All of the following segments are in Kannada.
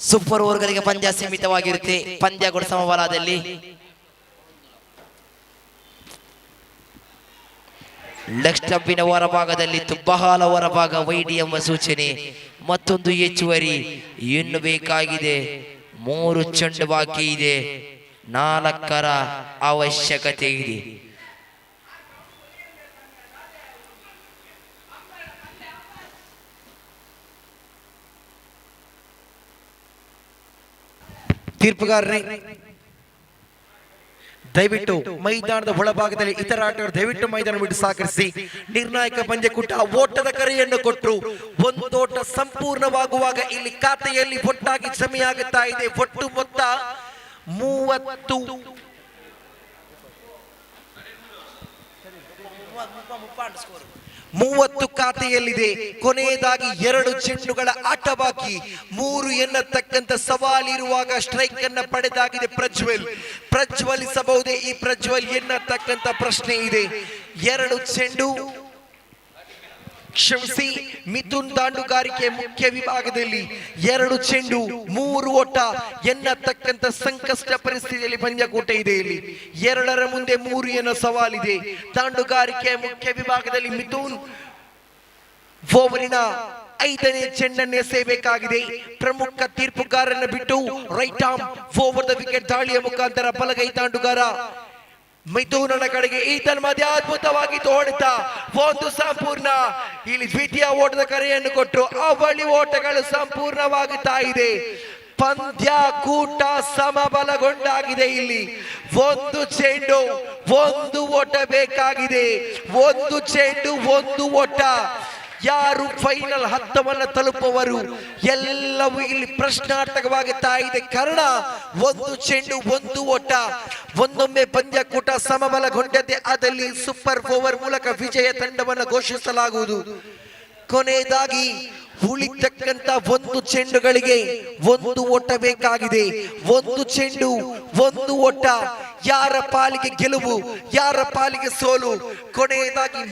ಸೂಪರ್ ಓವರ್ಗಳಿಗೆ ಪಂದ್ಯ ಸೀಮಿತವಾಗಿರುತ್ತೆ. ಪಂದ್ಯಗಳು ಸಮಬಲದಲ್ಲಿ ಲೆಗ್ ಸ್ಟಂಪಿನ ಹೊರಭಾಗದಲ್ಲಿ ಬಹಳ ಹೊರಭಾಗ ವೈಡಿ ಎಂಬ ಸೂಚನೆ. ಮತ್ತೊಂದು ಹೆಚ್ಚುವರಿ ಇನ್ನು ಬೇಕಾಗಿದೆ. 3 ಚೆಂಡು ಬಾಕಿ ಇದೆ. 4ರ ಅವಶ್ಯಕತೆ ಇದೆ. ತೀರ್ಪುಗಾರರೇ, ದಯವಿಟ್ಟು ಮೈದಾನದ ಒಳಭಾಗದಲ್ಲಿ ಇತರ ಆಟಗಾರರು ದಯವಿಟ್ಟು ಮೈದಾನ ಬಿಟ್ಟು ಸಹಕರಿಸಿ. ನಿರ್ಣಾಯಕ ಪಂದ್ಯಕೂಟ ಓಟದ ಕರೆಯನ್ನು ಕೊಟ್ಟರು. ಒಂದೋಟ ಸಂಪೂರ್ಣವಾಗುವಾಗ ಇಲ್ಲಿ ಖಾತೆಯಲ್ಲಿ ಒಟ್ಟಾಗಿ ಜಮೆ ಆಗುತ್ತಾ ಇದೆ. ಒಟ್ಟು ಮೊತ್ತ 30 ಖಾತೆಯಲ್ಲಿದೆ. ಕೊನೆಯದಾಗಿ 2 ಚೆಂಡುಗಳ ಆಟ ಬಾಕಿ. 3 ಎನ್ನತಕ್ಕಂತ ಸವಾಲಿರುವಾಗ ಸ್ಟ್ರೈಕ್ ಅನ್ನ ಪಡೆದಾಗಿದೆ ಪ್ರಜ್ವಲಿಸಬಹುದೇ ಈ ಪ್ರಜ್ವಲ್ ಎನ್ನತಕ್ಕಂತ ಪ್ರಶ್ನೆ ಇದೆ. 2 ಚೆಂಡು ಕ್ಷಮಿಸಿ, ಮಿಥುನ್ ದಾಂಡುಗಾರಿಕೆ ಮುಖ್ಯ ವಿಭಾಗದಲ್ಲಿ 2 ಚೆಂಡು 3 ಓಟ ಎನ್ನತಕ್ಕಂತ ಸಂಕಷ್ಟ ಪರಿಸ್ಥಿತಿಯಲ್ಲಿ ಪಂದ್ಯಕೂಟ ಇದೆ. ಇಲ್ಲಿ 2ರ ಮುಂದೆ 3 ಎನ್ನೋ ಸವಾಲಿದೆ. ದಾಂಡುಗಾರಿಕೆ ಮುಖ್ಯ ವಿಭಾಗದಲ್ಲಿ ಮಿಥುನ್ ಓವರಿನ 5ನೇ ಚೆಂಡನ್ನು ಎಸೆಯಬೇಕಾಗಿದೆ. ಪ್ರಮುಖ ತೀರ್ಪುಗಾರನ ಬಿಟ್ಟು right arm over the wicket ದಾಳಿಯ ಮುಖಾಂತರ ಬಲಗೈ ದಾಂಡುಗಾರ ಮಿಥುನನ ಕಡೆಗೆ ಈತನ ಮಧ್ಯ ಅದ್ಭುತವಾಗಿ ಹೊಡೆತ. ಒಂದು ಸಂಪೂರ್ಣ. ಇಲ್ಲಿ ದ್ವಿತೀಯ ಓಟದ ಕರೆಯನ್ನು ಕೊಟ್ಟರು. ಅವಳಿ ಓಟಗಳು ಸಂಪೂರ್ಣವಾಗುತ್ತಾ ಇದೆ. ಪಂದ್ಯ ಕೂಟ ಸಮಬಲಗೊಂಡಾಗಿದೆ. ಇಲ್ಲಿ 1 ಚೆಂಡು 1 ಓಟ ಬೇಕಾಗಿದೆ. 1 ಚೆಂಡು 1 ಓಟ. ಯಾರು ಫೈನಲ್ ಹಂತವನ್ನು ತಲುಪುವರು ಎಲ್ಲವೂ ಇಲ್ಲಿ ಪ್ರಶ್ನಾರ್ಥಕವಾಗುತ್ತಾ ಇದೆ. ಕಾರಣ 1 ಚೆಂಡು 1 ಓಟ. ಒಂದೊಮ್ಮೆ ಪಂದ್ಯಕೂಟ ಸಮಬಲಗೊಂಡತೆ ಆದಲ್ಲಿ ಸೂಪರ್ ಓವರ್ ಮೂಲಕ ವಿಜಯ ತಂಡವನ್ನು ಘೋಷಿಸಲಾಗುವುದು. ಕೊನೆಯದಾಗಿ ಉಳಿತಕ್ಕಂತ 1 ಚೆಂಡುಗಳಿಗೆ 1 ಓಟ ಬೇಕಾಗಿದೆ. 1 ಚೆಂಡು 1 ಓಟ. ಯಾರ ಪಾಲಿಗೆ ಗೆಲುವು, ಯಾರ ಪಾಲಿಗೆ ಸೋಲು? ಕೊನೆಯದಾಗಿ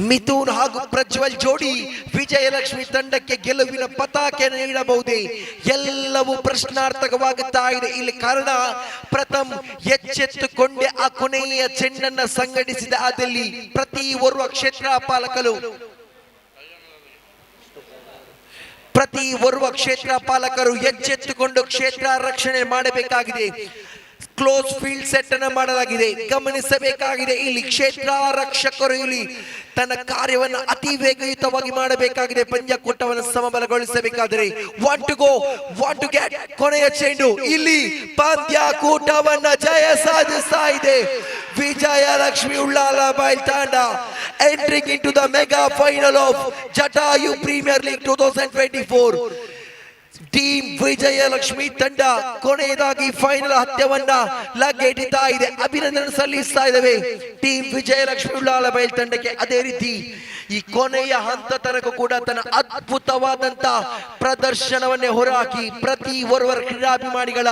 ಮಿಥುನ್ ಹಾಗೂ ಪ್ರಜ್ವಲ್ ಜೋಡಿ ವಿಜಯಲಕ್ಷ್ಮಿ ತಂಡಕ್ಕೆ ಗೆಲುವಿನ ಪತಾಕೆ ನೀಡಬಹುದೇ? ಎಲ್ಲವೂ ಪ್ರಶ್ನಾರ್ಥಕವಾಗುತ್ತಾ ಇದೆ ಇಲ್ಲಿ. ಕಾರಣ ಪ್ರಥಮ್ ಎಚ್ಚೆತ್ತುಕೊಂಡೆ ಆ ಕೊನೆಯ ಚೆಂಡನ್ನ ಸಂಘಟಿಸಿದ ಆದಲ್ಲಿ ಪ್ರತಿ ಓರ್ವ ಕ್ಷೇತ್ರ ಪಾಲಕರು ಎಚ್ಚೆತ್ತುಕೊಂಡು ಕ್ಷೇತ್ರ ರಕ್ಷಣೆ ಮಾಡಬೇಕಾಗಿದೆ. ಕ್ಲೋಸ್ ಫೀಲ್ಡ್ ಸೆಟ್ ಅನ್ನು ಮಾಡಲಾಗಿದೆ. ಗಮನಿಸಬೇಕಾಗಿದೆ ಇಲ್ಲಿ ಕ್ಷೇತ್ರ ರಕ್ಷಕರು ಇಲ್ಲಿ ತನ್ನ ಕಾರ್ಯವನ್ನು ಅತಿ ವೇಗಯುತವಾಗಿ ಮಾಡಬೇಕಾಗಿದೆ. ಪಂದ್ಯಕೂಟವನ್ನು ಸಮಬಲಗೊಳಿಸಬೇಕಾದರೆ ವಾಂಟ್ ಟು ಗೆಟ್ ಕೊನೆಯ ಚೆಂಡು. ಇಲ್ಲಿ ಪಂದ್ಯಕೂಟವನ್ನ ಜಯ ಸಾಧಿಸ್ತಾ ಇದೆ ವಿಜಯಲಕ್ಷ್ಮಿ ಉಳ್ಳಾಲ ಬೈಲ್ ತಂಡ. Entering into the mega final of Jatayu premier league 2024. Team Vijayalakshmi ತಂಡ ಕೊನೆಯದಾಗಿ ಫೈನಲ್ ಹಂತವನ್ನ ಲಗ್ಗೆಟಿತಾ ಇದೆ. ಅಭಿನಂದನೆ ಸಲ್ಲಿಸ್ತಾ ಇದ್ದೇವೆ ಟೀಮ್ ವಿಜಯಲಕ್ಷ್ಮಿ ಉಳ್ಳಾಲ ಬೈಲ್ ತಂಡಕ್ಕೆ. ಅದೇ ರೀತಿ ಈ ಕೊನೆಯ ಹಂತ ತನಕ ಕೂಡ ತನ್ನ ಅದ್ಭುತವಾದಂತ ಪ್ರದರ್ಶನವನ್ನೇ ಹೊರಹಾಕಿ ಪ್ರತಿ ಓರ್ವರ್ ಕ್ರೀಡಾಭಿಮಾನಿಗಳ